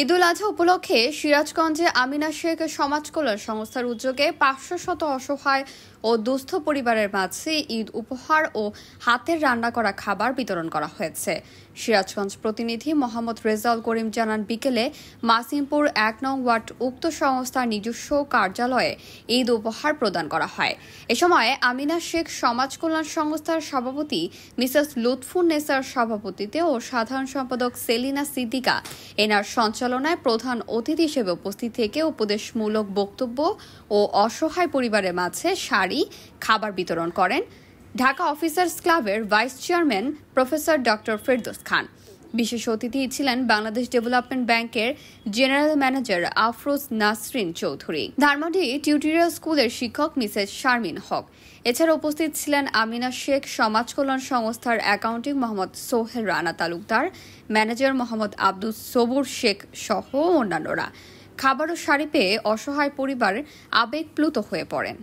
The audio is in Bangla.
ঈদুল আজহা উপলক্ষে সিরাজগঞ্জে আমিনা শেখ সমাজ কল্যাণ সংস্থার উদ্যোগে ৫০০ অসহায় ও দুস্থ পরিবারের মাঝে ঈদ উপহার ও হাতের রান্না করা খাবার বিতরণ করা হয়েছে। সিরাজগঞ্জ প্রতিনিধি মোহাম্মদ রেজাউল করিম জানান, বিকেলে মাসিমপুর ১ নং ওয়ার্ড উক্ত সংস্থার নিজস্ব কার্যালয়ে ঈদ উপহার প্রদান করা হয়। এ সময় আমিনা শেখ সমাজ কল্যাণ সংস্থার সভাপতি মিসেস লুৎফুন্নেসার সভাপতিত্বে ও সাধারণ সম্পাদক সেলিনা সিদ্দিকা এনার সঞ্চালনায় প্রধান অতিথি হিসেবে উপস্থিত থেকে উপদেশমূলক বক্তব্য ও অসহায় পরিবারের মাঝে শাড়ি, খাবার বিতরণ করেন ঢাকা অফিসার্স ক্লাবের vice chairman professor doctor Ferdous Khan. বিশেষ অতিথি ছিলেন বাংলাদেশ ডেভেলপমেন্ট ব্যাংকের general manager Afroz Nasrin Chowdhury, Dhanmondi tutorial স্কুলের শিক্ষক মিসেস শারমিন হক। এছাড়া উপস্থিত ছিলেন আমিনা শেখ সমাজ কল্যাণ সংস্থার অ্যাকাউন্টিং মোহাম্মদ সোহেল রানা তালুকদার, ম্যানেজার মোহাম্মদ আব্দুল সবুর শেখ সহ অন্যান্যরা। খাবার ও শাড়ি পেয়ে অসহায় পরিবার আবেগপ্লুত হয়ে পড়েন।